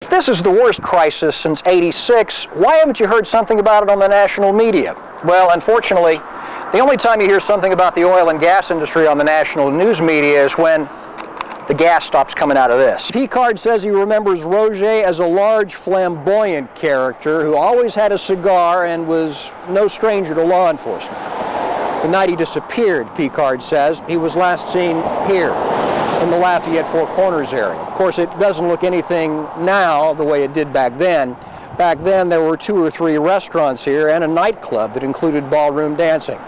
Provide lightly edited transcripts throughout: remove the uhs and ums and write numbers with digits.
This is the worst crisis since '86. Why haven't you heard something about it on the national media? Well, unfortunately, the only time you hear something about the oil and gas industry on the national news media is when the gas stops coming out of this. Picard says he remembers Roger as a large, flamboyant character who always had a cigar and was no stranger to law enforcement. The night he disappeared, Picard says, he was last seen here in the Lafayette Four Corners area. Of course, it doesn't look anything now the way it did back then. Back then, there were 2 or 3 restaurants here and a nightclub that included ballroom dancing.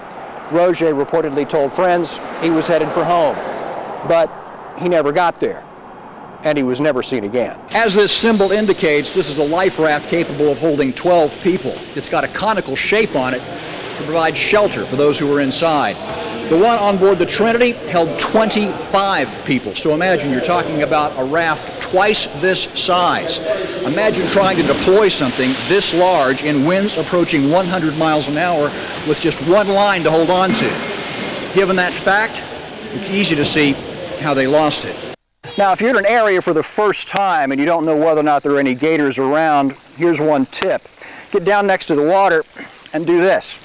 Roger reportedly told friends he was headed for home, but he never got there, and he was never seen again. As this symbol indicates, this is a life raft capable of holding 12 people. It's got a conical shape on it to provide shelter for those who were inside. The one on board the Trinity held 25 people, so imagine you're talking about a raft twice this size. Imagine trying to deploy something this large in winds approaching 100 miles an hour with just one line to hold on to. Given that fact, it's easy to see how they lost it. Now, if you're in an area for the first time and you don't know whether or not there are any gators around, here's one tip. Get down next to the water and do this.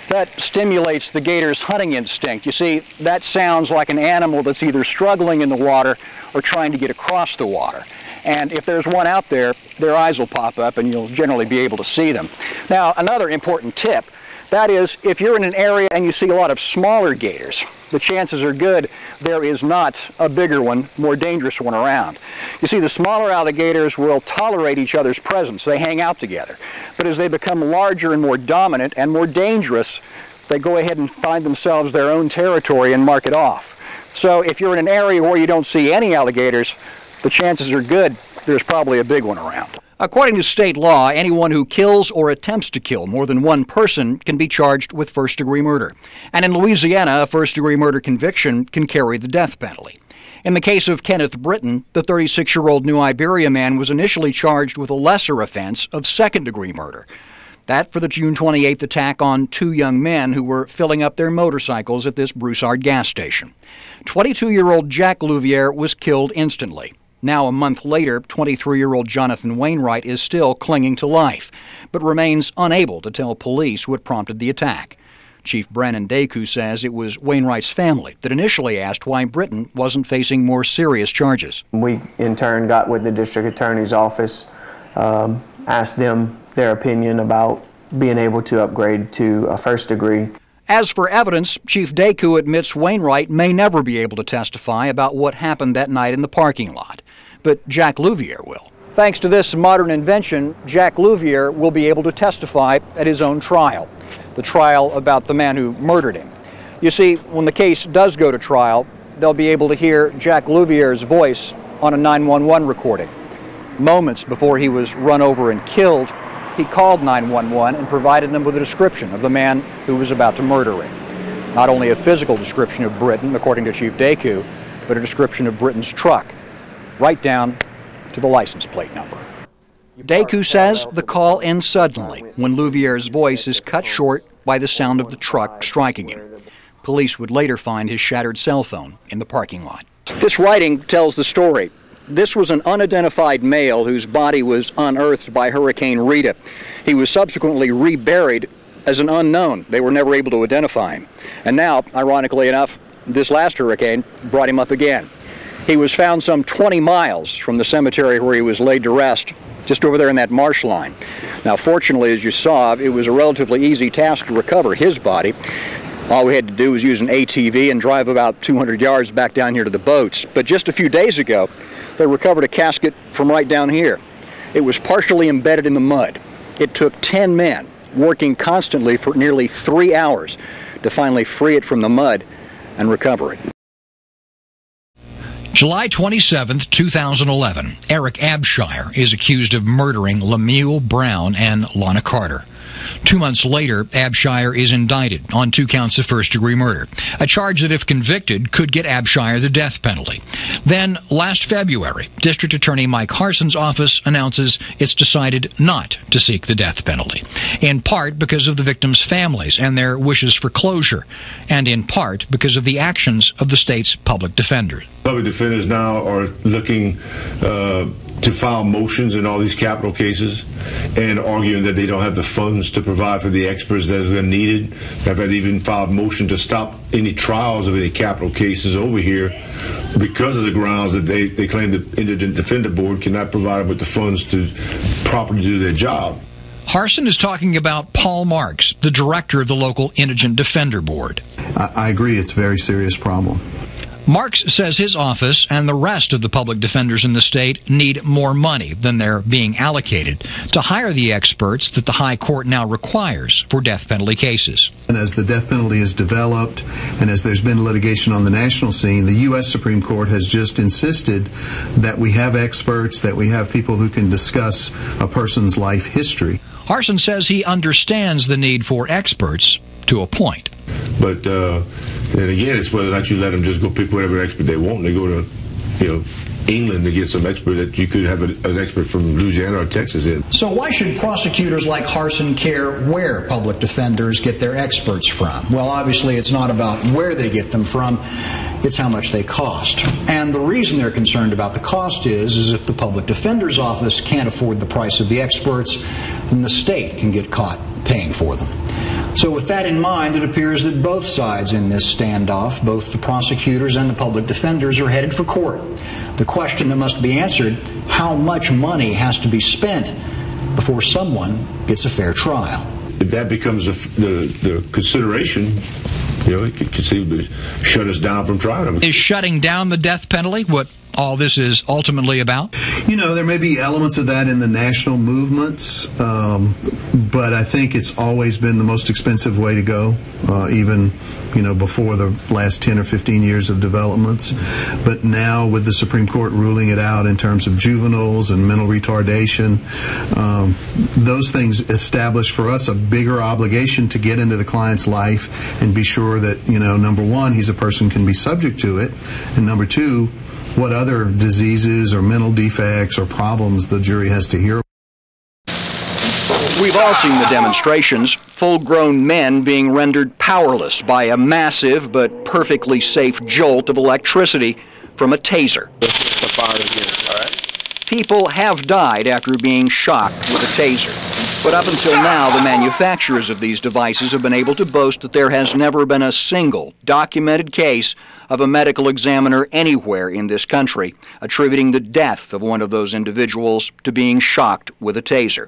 That stimulates the gator's hunting instinct. You see, that sounds like an animal that's either struggling in the water or trying to get across the water. And if there's one out there, their eyes will pop up and you'll generally be able to see them. Now, another important tip, that is, if you're in an area and you see a lot of smaller gators, the chances are good there is not a bigger one, more dangerous one around. You see, the smaller alligators will tolerate each other's presence. They hang out together. But as they become larger and more dominant and more dangerous, they go ahead and find themselves their own territory and mark it off. So if you're in an area where you don't see any alligators, the chances are good there's probably a big one around. According to state law, anyone who kills or attempts to kill more than one person can be charged with first-degree murder. And in Louisiana, a first-degree murder conviction can carry the death penalty. In the case of Kenneth Britton, the 36-year-old New Iberia man was initially charged with a lesser offense of second-degree murder. That for the June 28th attack on 2 young men who were filling up their motorcycles at this Broussard gas station. 22-year-old Jack Louvier was killed instantly. Now, a month later, 23-year-old Jonathan Wainwright is still clinging to life, but remains unable to tell police what prompted the attack. Chief Brennan Deku says it was Wainwright's family that initially asked why Britton wasn't facing more serious charges. We, in turn, got with the district attorney's office, asked them their opinion about being able to upgrade to a first degree. As for evidence, Chief Deku admits Wainwright may never be able to testify about what happened that night in the parking lot, but Jack Louvier will. Thanks to this modern invention, Jack Louvier will be able to testify at his own trial, the trial about the man who murdered him. You see, when the case does go to trial, they'll be able to hear Jack Louvier's voice on a 911 recording. Moments before he was run over and killed, he called 911 and provided them with a description of the man who was about to murder him. Not only a physical description of Britton, according to Chief Deku, but a description of Britton's truck, right down to the license plate number. Deku says the call ends suddenly when Louvier's voice is cut short by the sound of the truck striking him. Police would later find his shattered cell phone in the parking lot. This writing tells the story. This was an unidentified male whose body was unearthed by Hurricane Rita. He was subsequently reburied as an unknown. They were never able to identify him. And now, ironically enough, this last hurricane brought him up again. He was found some 20 miles from the cemetery where he was laid to rest, just over there in that marsh line. Now, fortunately, as you saw, it was a relatively easy task to recover his body. All we had to do was use an ATV and drive about 200 yards back down here to the boats. But just a few days ago, they recovered a casket from right down here. It was partially embedded in the mud. It took 10 men working constantly for nearly 3 hours to finally free it from the mud and recover it. July 27, 2011, Eric Abshire is accused of murdering Lemuel Brown and Lana Carter. 2 months later, Abshire is indicted on 2 counts of first-degree murder, a charge that, if convicted, could get Abshire the death penalty. Then, last February, District Attorney Mike Harson's office announces it's decided not to seek the death penalty, in part because of the victims' families and their wishes for closure, and in part because of the actions of the state's public defenders. Public defenders now are looking to file motions in all these capital cases and arguing that they don't have the funds to provide for the experts that are needed. They've even filed motion to stop any trials of any capital cases over here because of the grounds that they claim the Indigent Defender Board cannot provide them with the funds to properly do their job. Harson is talking about Paul Marks, the director of the local Indigent Defender Board. I agree, it's a very serious problem. Marks says his office and the rest of the public defenders in the state need more money than they're being allocated to hire the experts that the High Court now requires for death penalty cases. And as the death penalty is developed and as there's been litigation on the national scene, the U.S. Supreme Court has just insisted that we have experts, that we have people who can discuss a person's life history. Harson says he understands the need for experts to a point. But then again, it's whether or not you let them just go pick whatever expert they want. And they go to, England to get some expert that you could have an expert from Louisiana or Texas in. So why should prosecutors like Harson care where public defenders get their experts from? Well, obviously it's not about where they get them from, it's how much they cost. And the reason they're concerned about the cost is if the public defender's office can't afford the price of the experts, then the state can get caught paying for them. So with that in mind, it appears that both sides in this standoff, both the prosecutors and the public defenders, are headed for court. The question that must be answered, how much money has to be spent before someone gets a fair trial? If that becomes the consideration, it could conceivably shut us down from trying them. Is shutting down the death penalty what all this is ultimately about? There may be elements of that in the national movements, but I think it's always been the most expensive way to go, even before the last 10 or 15 years of developments. But now with the Supreme Court ruling it out in terms of juveniles and mental retardation, those things establish for us a bigger obligation to get into the client's life and be sure that, number one, he's a person who can be subject to it, and number two, what other diseases or mental defects or problems the jury has to hear. We've all seen the demonstrations, full-grown men being rendered powerless by a massive but perfectly safe jolt of electricity from a taser. People have died after being shocked with a taser. But up until now, the manufacturers of these devices have been able to boast that there has never been a single documented case of a medical examiner anywhere in this country attributing the death of one of those individuals to being shocked with a taser.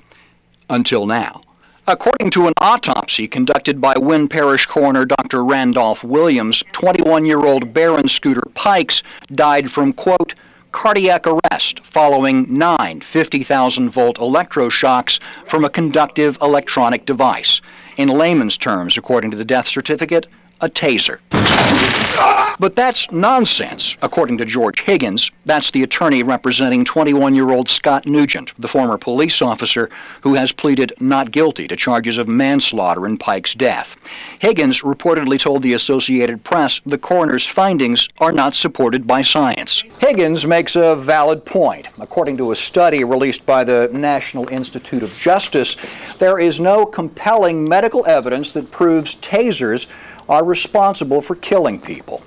Until now. According to an autopsy conducted by Wynn Parish Coroner Dr. Randolph Williams, 21-year-old Baron Scooter Pikes died from, quote, cardiac arrest following 9 50,000-volt electroshocks from a conductive electronic device. In layman's terms, according to the death certificate, a taser. But that's nonsense, according to George Higgins. That's the attorney representing 21-year-old Scott Nugent, the former police officer who has pleaded not guilty to charges of manslaughter in Pike's death. Higgins reportedly told the Associated Press the coroner's findings are not supported by science. Higgins makes a valid point. According to a study released by the National Institute of Justice, there is no compelling medical evidence that proves tasers are responsible for killing people.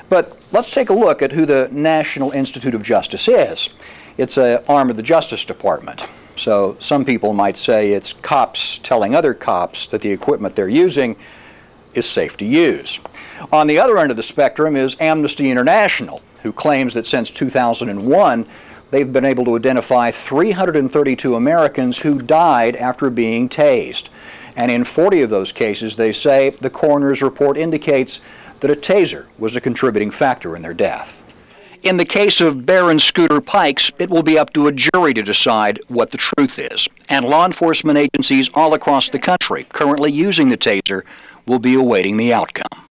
But let's take a look at who the National Institute of Justice is. It's an arm of the Justice Department. So some people might say it's cops telling other cops that the equipment they're using is safe to use. On the other end of the spectrum is Amnesty International, who claims that since 2001, they've been able to identify 332 Americans who died after being tased. And in 40 of those cases, they say the coroner's report indicates that a taser was a contributing factor in their death. In the case of Baron Scooter Pikes, it will be up to a jury to decide what the truth is. And law enforcement agencies all across the country currently using the taser will be awaiting the outcome.